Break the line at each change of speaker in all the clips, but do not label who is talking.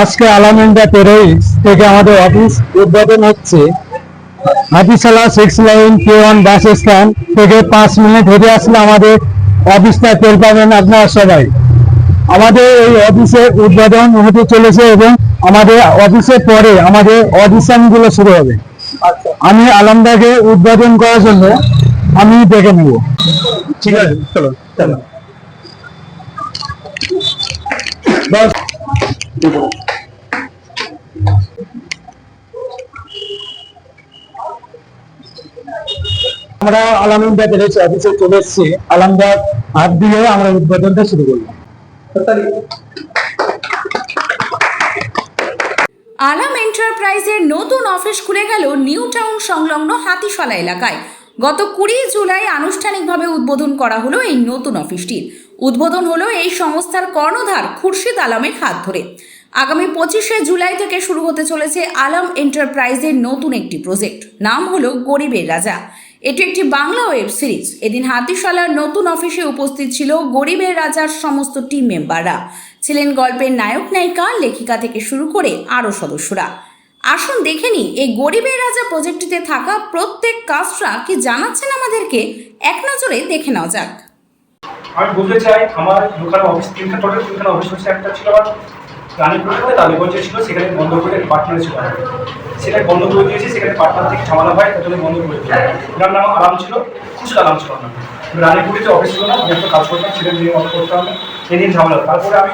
আজকে আলামেন্ডা টেরোইস থেকে আমাদের অফিস উদ্বোধন হচ্ছে। Hatishala 6 line K1 bus stand থেকে 5 মিনিট হেঁটে আসলে আমাদের অফিসটা পেয়ে পাবেন আপনারা সবাই। আমাদের এই অফিসের উদ্বোধন হতে চলেছে এবং আমাদের অফিসের পরে আমাদের অডিশন গুলো শুরু হবে। আমি আলামদাকে উদ্বোধন করার জন্য আমি ডেকে নেব। ঠিক আছে, চলো চলো। আমরা আলামদা টেরেস অফিসে চলে এসেছি। আলামদা হাত দিয়ে আমরা উদ্বোধনটা শুরু করলাম।
আলাম এন্টারপ্রাইজের নতুন অফিস খুলে গেল নিউ টাউন সংলগ্ন হাতিশালা এলাকায়। গত 20 জুলাই আনুষ্ঠানিকভাবে উদ্বোধন করা হলো এই নতুন অফিসটির। উদ্বোধন হলো এই সংস্থার কর্ণধার খুরশিদ আলমের হাত ধরে। আগামী 25শে জুলাই থেকে শুরু হতে চলেছে আলাম এন্টারপ্রাইজের নতুন একটি প্রজেক্ট, নাম হলো গরিবের রাজা। এটি একটি বাংলা ওয়েব সিরিজ। এদিন হাতিশালার নতুন অফিসে উপস্থিত ছিল গরিবের রাজার সমস্ত টিম মেম্বাররা, ছিলেন গল্পের নায়ক নায়িকা, লেখিকা থেকে শুরু করে আরও সদস্যরা। আসুন দেখে নিই এই গরিবের রাজা প্রজেক্টটিতে থাকা প্রত্যেক কাস্টরা কি জানাচ্ছেন আমাদেরকে। এক নজরে দেখে নেওয়া যাক।
আমি বলতে চাই, আমার দোকানে অফিস তিনখানে অফিস হচ্ছে। একটা ছিল আমার রানীপুরে তালিগঞ্জে ছিল, সেখানে বন্ধ করে পার্টনার ছিল, সেটা বন্ধ করে দিয়েছি। সেখানে পার্টনার থেকে ঝামেলা হয়, তার জন্য বন্ধ করে দিয়েছি। ওনার নাম আরাম ছিল, খুশি আরাম ছিল না। রানীপুরে যে অফিস ছিল না, আমি একটা কাজ করতাম, সেটা নিয়ে অফিস করতাম আমি, এই নিয়ে ঝামেলা। তারপরে আমি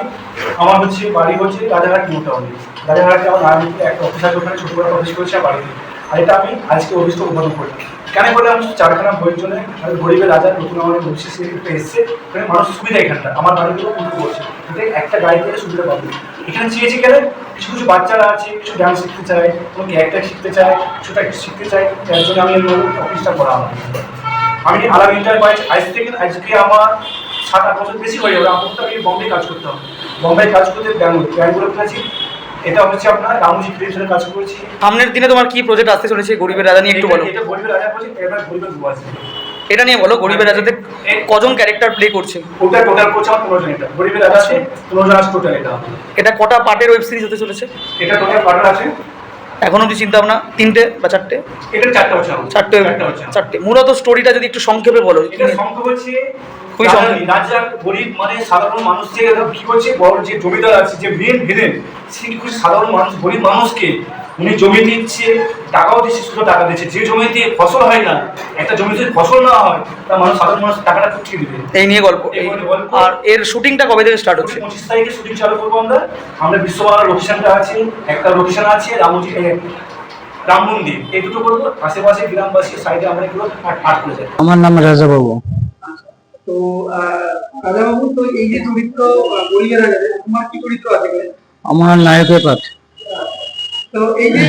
আমার হচ্ছে বাড়ি হচ্ছে রাজারহাট মোটামুটি। রাজারহাটে আমার রানীপুরে একটা অফিস আছে, ওখানে ছোটো বড় অফিস করেছি বাড়িতে। আর এটা আমি আজকে অফিসটা উদ্বোধন করলাম। কেন বলে আমি 4খানা বইয়ের জন্য গরিবের রাজার নতুন আমাদের অফিসে এসছে। এখানে মানুষ সুবিধা, এখানটা আমার বাড়িগুলো উন্নত করছে, এটা একটা গাড়ি থেকে সুবিধা পাবে। এখানে চেয়েছি কেন, কিছু কিছু বাচ্চারা আছে, কিছু ডান্স শিখতে চায়, কোনো ক্যারেক্টার শিখতে চায়, কিছুটা শিখতে চায়, তার জন্য আমি অফিসটা করা আমার। আমি আলাম এন্টারপ্রাইজ আজকে আমার 7-8 বছর বেশি হয়ে যাবে। আমার তো আমি বম্বে কাজ করতে হবে, বম্বে কাজ করতে ব্যাঙ্গুলো করেছি। এটা হচ্ছে আপনার রামজি ক্রিয়েশনের কাজ করেছি।
সামনের দিনে তোমার কি প্রজেক্ট আসতে চলেছে গরিবের রাজা নিয়ে একটু বলো।
এটা গরিবের রাজা প্রজেক্ট, এবার গরিবের দু আছে।
এটা নিয়ে বলো, গরিবের রাজাতে কজন ক্যারেক্টার প্লে করছে?
ওটা টোটাল করছে আমার 15 জন। এটা গরিবের রাজা আছে 15 জন আছে টোটাল।
এটা কটা পার্টের ওয়েব সিরিজ হতে চলেছে?
এটা টোটাল পার্ট আছে।
এখন অবধি চিন্তা ভাবনা 3টে বা 4টে?
এটা 4টা হচ্ছে।
4টে। মূলত স্টোরিটা যদি একটু সংক্ষেপে বলো।
এটা সংক্ষেপ হচ্ছে
খুবই সংক্ষেপ।
রাজা গরিব মানে সাধারণ মানুষ থেকে কি করছে, বড় যে জমিদার আছে, যে মেন ভিলেন, সে কি করছে সাধারণ মানুষ গরিব মানুষকে উনি জমি দিচ্ছে, টাকাও দিচ্ছে, শুধু টাকা দিচ্ছে। যে জমিতে ফসল হয় না, একটা জমিতে ফসল না হয়, তা মানুষ সাধারণ মানুষ টাকাটা ফুটিয়ে দিবে।
এই নিয়ে গল্প। আর এর শুটিংটা কবে থেকে স্টার্ট হচ্ছে?
25 তারিখে শুটিং চালু করবো আমরা। আমরা বিশ্ববাংলা লোকেশনটা আছে, একটা লোকেশন আছে রামজি রাম মন্দির, এই দুটো করবো। আশেপাশে গ্রামবাসী সাইডে আমরা এগুলো পাঠ করে যাই।
আমার নাম রাজা বাবু।
তো রাজাবাবু, তো এই যে চরিত্র গরিবের রাজা, তোমার কি চরিত্র আছে?
আমার নায়কের পাঠ।
তো এই যে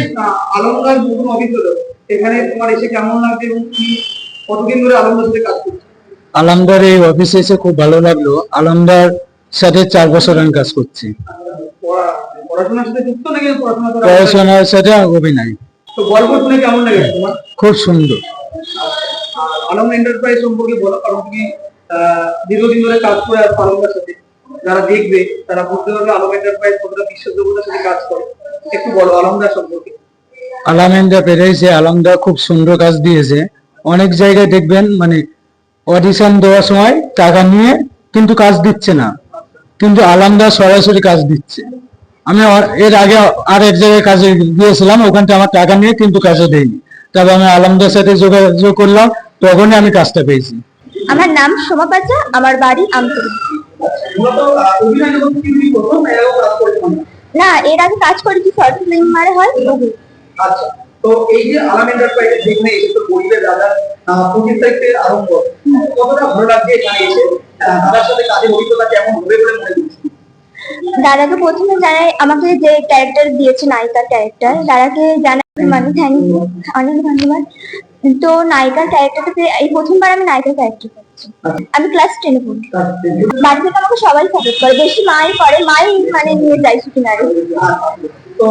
আলমদার নতুন অফিস হলো, এখানে তোমার এসে কেমন লাগছে এবং কি কতদিন ধরে আলমদার সাথে কাজ করছো?
আলমদার এই অফিসে এসে খুব ভালো লাগলো। আলমদার সাথে 4 বছর আমি কাজ করছি।
পড়াশোনার সাথে যুক্ত নাকি
পড়াশোনার সাথে অভিনয়।
তো গল্প শুনে কেমন লাগে তোমার?
খুব সুন্দর।
আলম এন্টারপ্রাইজ সম্পর্কে বলো, কারণ তুমি দীর্ঘদিন ধরে কাজ করে আর আলমদার সাথে যারা দেখবে তারা বুঝতে পারবে আলম এন্টারপ্রাইজ কতটা বিশ্বাসযোগ্যতার সাথে কাজ করে। একটু বলো আলমদার সম্পর্কে।
আলামেন্ডা পেরেছে, আলামদা খুব সুন্দর কাজ দিয়েছে। অনেক জায়গায় দেখবেন মানে অডিশন দেওয়ার সময় টাকা নিয়ে কিন্তু কাজ দিচ্ছে না, কিন্তু আলামদা সরাসরি কাজ দিচ্ছে। আমি এর আগে আর এক জায়গায় কাজে গিয়েছিলাম, ওখানটা আমার টাকা নিয়ে কিন্তু কাজও দেয়নি। তবে আমি আলামদার সাথে যোগাযোগ করলাম, তখনই আমি কাজটা পেয়েছি।
আমার নাম সোমা পাচা, আমার বাড়ি আমতলী। না, এর আগে কাজ করেছি শর্ট ফিল্ম মারে হয়।
আচ্ছা, তো এই যে আলাম এন্টারপ্রাইজের যেখানে এসে তো গরিবের রাজার 25 তারিখ থেকে আরম্ভ, কতটা ভালো লাগছে এখানে এসে? দাদার সাথে কাজের অভিজ্ঞতা কেমন হবে বলে মনে করছি?
দাদাকে প্রথমে জানাই, আমাকে যে ক্যারেক্টার দিয়েছে নায়িকার ক্যারেক্টার, দাদাকে জানাই মানে থ্যাংক ইউ, অনেক ধন্যবাদ। তো নায়িকার ক্যারেক্টারটাতে এই প্রথমবার আমি নায়িকার ক্যারেক্টার করছি। আমি ক্লাস 10-এ পড়ি। বাড়ি থেকে আমাকে সবাই সাপোর্ট করে, বেশি মাই করে, মাই মানে নিয়ে যায় শুটিংয়ে।
তো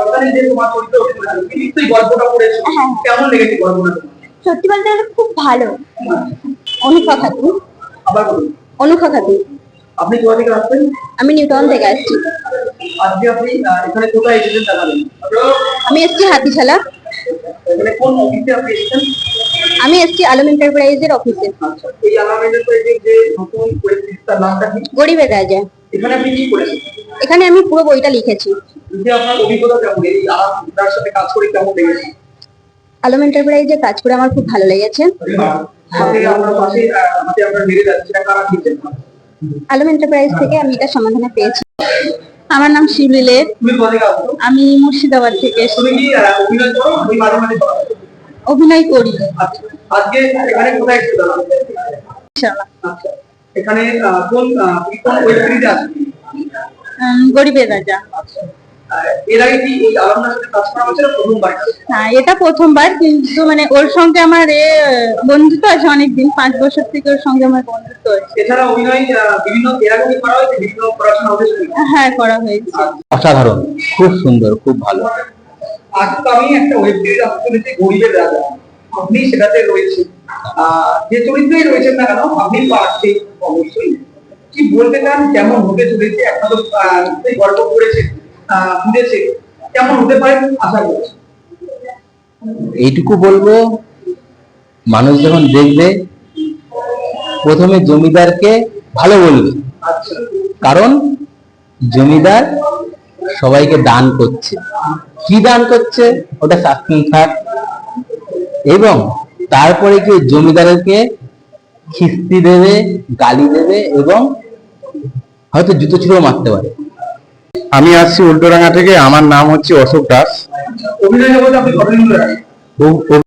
ওখানে যে তোমার চরিত্র নিশ্চয়ই গল্পটা পড়েছো, কেমন লেগেছে গল্পটা?
সত্যি বলতে খুব ভালো। অনুভা খাতুন।
আবার বলুন।
অনুভা খাতুন।
আপনি কোথা থেকে আসছেন?
আমি নিউটাউন থেকে আসছি।
আজকে আপনি এখানে কোথায় এসেছেন জানাবেন?
আমি এসছি হাতিশালা।
এখানে কোন অফিসে আপনি এসেছেন?
আমি এসছি আলম এন্টারপ্রাইজের অফিসে।
আচ্ছা, এই আলাম এন্টারপ্রাইজের যে নতুন ওয়েবসাইট তার নামটা কি?
গরিবের রাজা।
এখানে আপনি কি করেছেন?
এখানে আমি পুরো বইটা লিখেছি।
যে আপনার অভিজ্ঞতা কেমন, এই আলামদার সাথে কাজ করে কেমন লেগেছে?
আলম এন্টারপ্রাইজে কাজ করে আমার খুব ভালো লেগেছে।
সাথে আপনার পাশে হাতে আপনার মেরে যাচ্ছে, সেটা কারা দিচ্ছেন?
আলম এন্টারপ্রাইজ থেকে আমি এটা সমাধানে পেয়েছি। আমার নাম শিবলীলের।
তুমি কোথা থেকে আসছো?
আমি মুর্শিদাবাদ থেকে
তুমি কি অভিনয় করো? আমি মাঝে মাঝে করো।
অভিনয় করি।
আচ্ছা, আজকে এখানে কোথায় এসেছো দাদা? আচ্ছা, এখানে কোন ওয়েব সিরিজে আছে?
গরিবের রাজা।
আচ্ছা, এর আগে কি এই আলামদার সাথে কাজ করা হয়েছিল প্রথমবার?
হ্যাঁ, এটা প্রথমবার, কিন্তু মানে ওর সঙ্গে আমার বন্ধুত্ব আছে অনেকদিন, 5 বছর থেকে ওর সঙ্গে আমার বন্ধুত্ব আছে।
এছাড়া অভিনয় বিভিন্ন এর আগে করা হয়েছে, বিভিন্ন পড়াশোনা হয়েছে।
হ্যাঁ, করা হয়েছে।
অসাধারণ, খুব সুন্দর, খুব ভালো।
আজ তো আমি একটা ওয়েব সিরিজ আসতে চলেছি গরিবের রাজা, আপনি সেটাতে রয়েছে, যে চরিত্রেই রয়েছেন না কেন আপনি পারছেন অবশ্যই। কি বলতে চান, কেমন হতে চলেছে? আপনার তো সেই গল্প পড়েছে, বুঝেছে, কেমন হতে পারে আশা করছি?
এইটুকু বলবো, মানুষ যখন দেখবে প্রথমে জমিদারকে ভালো বলবে,
আচ্ছা,
কারণ জমিদার সবাইকে দান করছে। কি দান করছে ওটা সাসপেন্স থাক, এবং তারপরে কি জমিদারকে খিস্তি দেবে, গালি দেবে, এবং হয়তো জুতো ছুঁড়েও মারতে পারে।
আমি আসছি উল্টোডাঙ্গা থেকে। আমার নাম হচ্ছে অশোক দাস।
অভিনয় জগতে আপনি কতদিন ধরে আছেন?